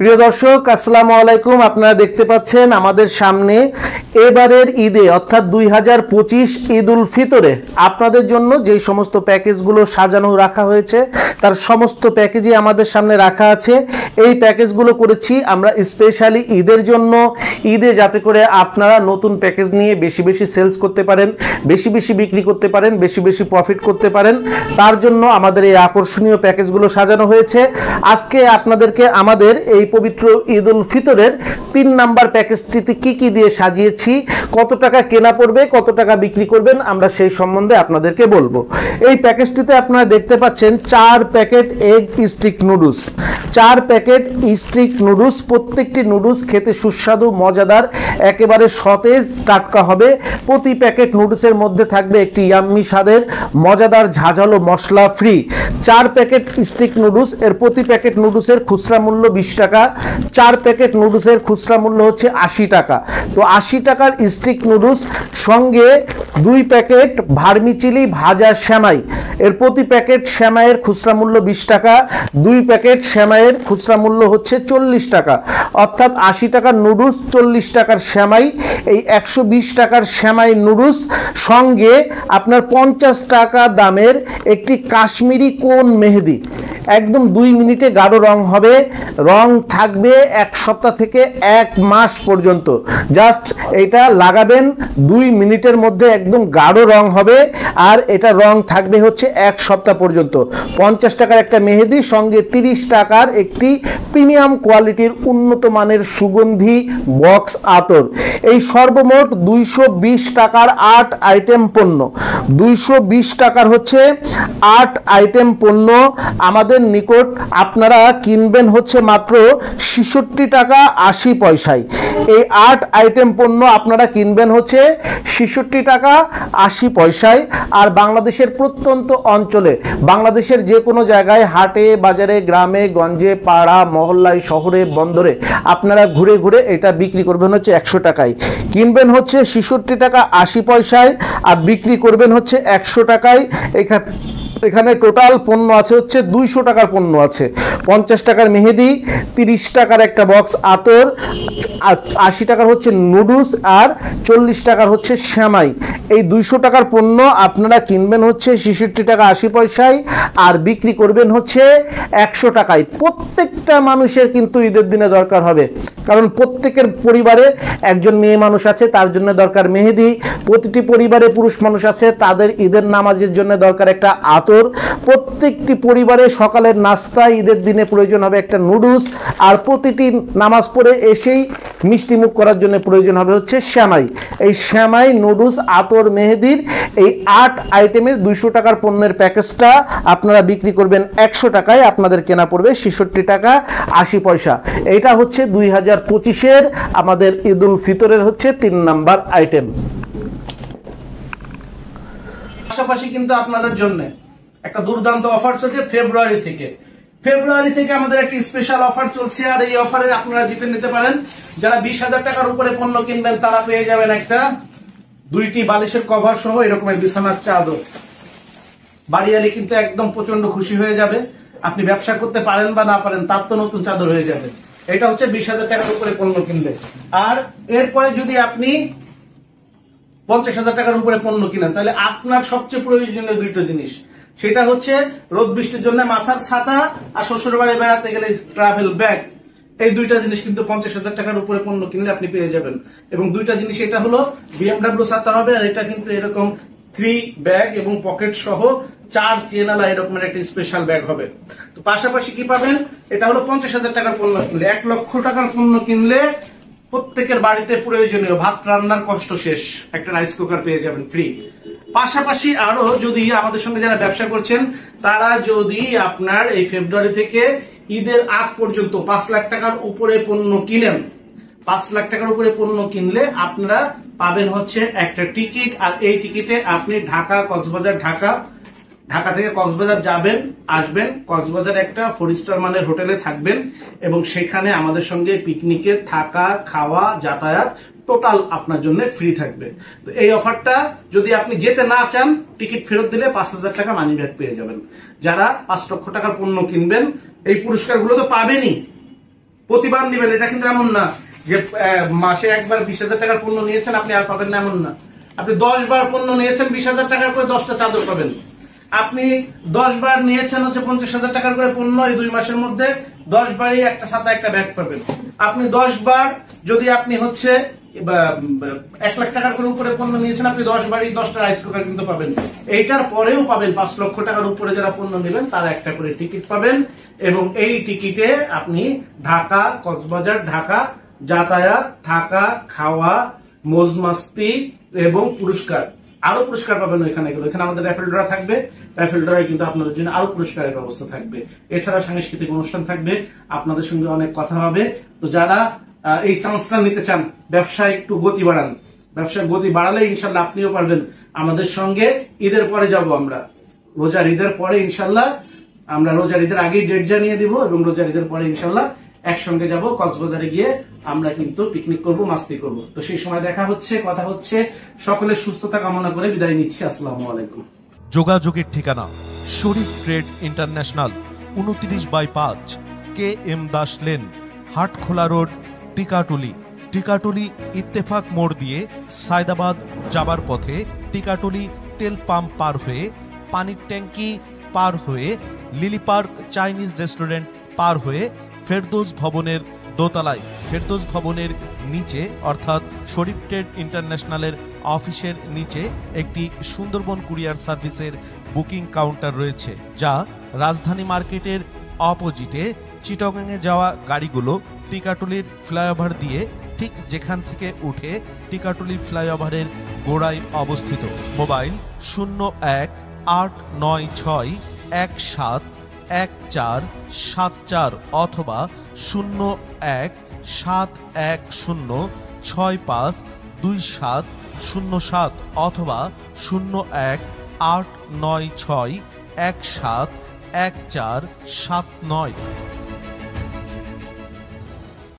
প্রিয় দর্শক, আসসালামু আলাইকুম। আপনারা দেখতে পাচ্ছেন আমাদের সামনে এবারের ঈদে অর্থাৎ 2025 ঈদ উল ফিতরে আপনাদের জন্য যে সমস্ত প্যাকেজগুলো সাজানো রাখা হয়েছে তার সমস্ত প্যাকেজই আমাদের সামনে রাখা আছে। এই প্যাকেজগুলো করেছি আমরা স্পেশালি ঈদের জন্য, ঈদে যাতে করে আপনারা নতুন প্যাকেজ নিয়ে বেশি বেশি সেলস করতে পারেন, বেশি বেশি বিক্রি করতে পারেন, বেশি বেশি প্রফিট করতে পারেন, তার জন্য আমাদের এই আকর্ষণীয় প্যাকেজগুলো সাজানো হয়েছে। আজকে আপনাদেরকে আমাদের এই পবিত্র ঈদ উল ফিতরের 3 নাম্বার প্যাকেজটিতে কি কি দিয়ে সাজিয়েছি, কত টাকা কেনা পড়বে, কত টাকা বিক্রি করবেন, আমরা সেই সম্বন্ধে আপনাদেরকে বলবো। এই প্যাকেজটিতে আপনারা দেখতে পাচ্ছেন 4 packet egg stick noodles, 4 packet stick noodles. প্রত্যেকটি নুডলস খেতে সুস্বাদু, মজাদার, একেবারে সতেজ, টাটকা হবে। প্রতি প্যাকেট নুডলসের মধ্যে থাকবে একটি ইয়াম্মি স্বাদের মজাদার ঝাঁঝালো মশলা ফ্রি। 4 প্যাকেট স্টিক নুডলস, এর প্রতি প্যাকেট নুডলসের খুচরা মূল্য 20 টাকা। 4 প্যাকেট নুডলসের খুচরা মূল্য হচ্ছে 80 টাকা। তো 80 টাকার স্টিক নুডলস সঙ্গে 2 প্যাকেট ভার্মিচিলি ভাজা সেমাই, এর প্রতি প্যাকেট সেমাইয়ের খুচরা মূল্য 20 টাকা। 2 প্যাকেট সেমাইয়ের খুচরা মূল্য হচ্ছে 40 টাকা। অর্থাৎ 80 টাকার নুডলস, 40 টাকার সেমাই, এই 120 টাকার সেমাই নুডলস সঙ্গে আপনার 50 টাকা দামের একটি কাশ্মীরি কোন মেহেদি, একদম 2 মিনিটে গাঢ় রং হবে, রং থাকবে 1 সপ্তাহ থেকে 1 মাস পর্যন্ত। জাস্ট এটা লাগাবেন, 2 মিনিটের মধ্যে একদম গাঢ় রং হবে, আর এটা রং থাকবে হচ্ছে 1 সপ্তাহ পর্যন্ত। 50 টাকার একটা মেহেদি সঙ্গে 30 টাকার একটি প্রিমিয়াম কোয়ালিটির উন্নত মানের সুগন্ধি বক্স আতর। এই সর্বমোট 220 টাকার 8 আইটেম পণ্য, 220 টাকার হচ্ছে 8 আইটেম পণ্য আমাদের নিকট আপনারা কিনবেন হচ্ছে মাত্র 66 টাকা 80 পয়সায়। এই 8 আইটেম পণ্য আপনারা কিনবেন হচ্ছে 66 টাকা 80 পয়সায়। আর বাংলাদেশের প্রত্যন্ত অঞ্চলে, বাংলাদেশের যে কোনো জায়গায়, হাটে বাজারে, গ্রামে গঞ্জে, পাড়া মহল্লায়, শহরে বন্দরে আপনারা ঘুরে ঘুরে এটা বিক্রি করবেন হচ্ছে 100 টাকায়। কিনবেন হচ্ছে 66 টাকা 80 পয়সায় আর বিক্রি করবেন হচ্ছে 100 টাকায়। এখানে টোটাল পণ্য আছে হচ্ছে 200 টাকার পণ্য আছে। 50 টাকার মেহেদি, 30 টাকার একটা বক্স আতর, 80 টাকার হচ্ছে নুডলস আর 40 টাকার হচ্ছে সেমাই। এই 200 টাকার পণ্য আপনারা কিনবেন হচ্ছে 66 টাকা 80 পয়সায় আর বিক্রি করবেন হচ্ছে 100 টাকায়। প্রত্যেকটা মানুষের কিন্তু ঈদের দিনে দরকার হবে, কারণ প্রত্যেকের পরিবারে একজন মেয়ে মানুষ আছে, তার জন্য দরকার মেহেদি। প্রতিটি পরিবারে পুরুষ মানুষ আছে, তাদের ঈদের নামাজের জন্য দরকার একটা আতর। প্রত্যেকটি পরিবারে সকালের নাস্তা ঈদের দিনে প্রয়োজন হবে একটা নুডলস, আর প্রতিটি নামাজ পড়ে এসেই মিষ্টি মুখ করার জন্য প্রয়োজন হবে হচ্ছে সেমাই। এই সেমাই, নুডলস, আতর, মেহেদির এই 8 আইটেমের 200 টাকার পণ্যের প্যাকেজটা আপনারা বিক্রি করবেন 100 টাকায়, আপনাদের কেনা পড়বে 66 টাকা 80 পয়সা। এটা হচ্ছে 2025-এর আমাদের ঈদ উল ফিতরের হচ্ছে 3 নাম্বার আইটেম। পাশাপাশি কিন্তু আপনাদের জন্য একটা দুর্দান্ত অফার চলছে ফেব্রুয়ারি থেকে আমাদের একটি স্পেশাল অফার চলছে। আর এই অফারে আপনারা জিতে নিতে পারেন, যারা 20,000 টাকার উপরে পণ্য কিনবেন তারা পেয়ে যাবেন একটা 2টি বালিশের কভার সহ এরকমের বিছানার চাদর। বাড়িয়ালি কিন্তু একদম প্রচন্ড খুশি হয়ে যাবে। আপনি ব্যবসা করতে পারেন বা না পারেন, তার তো নতুন চাদর হয়ে যাবে। এটা হচ্ছে 20,000 টাকার উপরে পণ্য কিনবে। আর এরপরে যদি আপনি 50,000 টাকার উপরে পণ্য কিনেন, তাহলে আপনার সবচেয়ে প্রয়োজনীয় 2টো জিনিস, সেটা হচ্ছে রোদ বৃষ্টির জন্য মাথার ছাতা আর শ্বশুর বাড়ি বেড়াতে গেলে ট্রাভেল ব্যাগ। এই 2টা জিনিস কিন্তু 50,000 টাকার উপরে পণ্য কিনলে আপনি পেয়ে যাবেন। এবং 2টা জিনিস, এটা হলো BMW ছাতা হবে, আর এটা কিন্তু এরকম 3 ব্যাগ এবং পকেট সহ 4 চেনালা এরকমের একটা স্পেশাল ব্যাগ হবে। তো পাশাপাশি কি পাবেন, এটা হলো 50,000 টাকার পণ্য কিনলে। 1 লক্ষ টাকার পণ্য কিনলে প্রত্যেকের বাড়িতে প্রয়োজনীয় ভাত রান্নার কষ্ট শেষ একটা রাইস কুকার পেয়ে যাবেন ফ্রি। পাশাপাশি আরো যদি আমাদের সঙ্গে যারা ব্যবসা করছেন, তারা যদি আপনার এই ফেব্রুয়ারি থেকে ঈদের আগ পর্যন্ত 5 লাখ টাকার উপরে পণ্য কিনেন, 5 লাখ টাকার উপরে পণ্য কিনলে আপনারা পাবেন হচ্ছে একটা টিকিট। আর এই টিকিটে আপনি ঢাকা, কক্সবাজার, ঢাকা থেকে কক্সবাজার যাবেন, আসবেন, কক্সবাজার একটা 4 স্টার মানের হোটেলে থাকবেন এবং সেখানে আমাদের সঙ্গে পিকনিকে থাকা, খাওয়া, যাতায়াত টোটাল আপনার জন্য ফ্রি থাকবে। তো এই অফারটা যদি আপনি যেতে না চান, টিকিট ফেরত দিলে 5,000 টাকা মানি ব্যাক পেয়ে যাবেন। যারা 5 লক্ষ টাকার পণ্য কিনবেন, এই পুরস্কারগুলো তো পাবেনই, প্রতিবার নেবেন, এটা কিন্তু এমন না যে মাসে একবার 20,000 টাকার পণ্য নিয়েছেন আপনি আর পাবেন না, এমন না। আপনি 10 বার পণ্য নিয়েছেন 20,000 টাকার করে 10টা চাদর পাবেন। আপনি 10 বার নিয়েছেন হচ্ছে 50,000 টাকার করে পণ্য, এই 2 মাসের মধ্যে 10 বারই একটা ছাতা একটা ব্যাগ পাবেন। আপনি 10 বার যদি আপনি হচ্ছে 1 লাখ টাকার করে উপরে পণ্য নিয়েছেন, আপনি 10 বারই 10টা রাইস কুকার কিন্তু পাবেন। এইটার পরেও পাবেন 5 লক্ষ টাকার উপরে যারা পণ্য নেবেন তারা একটা করে টিকিট পাবেন, এবং এই টিকিটে আপনি ঢাকা, কক্সবাজার, ঢাকা যাতায়াত, থাকা, খাওয়া, মौज মাস্তি এবং পুরস্কার, আরো পুরস্কার পাবেন ওইখানে গেলে। এখানে আমাদের রাফেল ড্র থাকবে, রাফেল ড্রয়ে কিন্তু আপনাদের জন্য আরো পুরস্কারের ব্যবস্থা থাকবে। এছাড়া সাংস্কৃতিক অনুষ্ঠান থাকবে, আপনাদের সঙ্গে অনেক কথা হবে। তো যারা এই চান্সটা নিতে চান, ব্যবসায় একটু গতি বাড়ান, ব্যবসায় গতি বাড়ালে ইনশাল্লাহ আপনিও পারবেন। আমাদের সঙ্গে ঈদের পরে যাব আমরা, রোজার ঈদের পরে ইনশাল্লাহ, আমরা রোজার ঈদের আগেই ডেট জানিয়ে দিব, এবং রোজার ঈদের পরে ইনশাল্লাহ একসঙ্গে যাব কক্সবাজারে গিয়ে আমরা কিন্তু পিকনিক করব, মাস্তি করব। তো সেই সময় দেখা হচ্ছে, কথা হচ্ছে। সকলের সুস্থতা কামনা করে বিদায় নিচ্ছি। আসসালামু আলাইকুম। যোগাযোগের ঠিকানা Sharif trade international, 29/5 KM Das lane, Hatkhola road, Tikatuli. Tikatuli Ittefaq মোড় দিয়ে সায়দাবাদ যাবার পথে টিকাটুলি তেল পাম্প পার হয়ে, পানির ট্যাঙ্কি পার হয়ে, লিলি পার্ক চাইনিজ রেস্টুরেন্ট পার হয়ে ফেরদৌস ভবনের দোতলায়, ফেরদৌস ভবনের নিচে অর্থাৎ শরীফ ট্রেড ইন্টারন্যাশনালের অফিসের নিচে একটি সুন্দরবন কুরিয়ার সার্ভিসের বুকিং কাউন্টার রয়েছে, যা রাজধানী মার্কেটের অপোজিটে চিটাগাংয়ে যাওয়া গাড়িগুলো টিকাটুলির ফ্লাইওভার দিয়ে ঠিক যেখান থেকে উঠে টিকাটুলি ফ্লাইওভারের গোড়ায় অবস্থিত। মোবাইল 0189171474 অথবা 017110652707 অথবা 018961714149।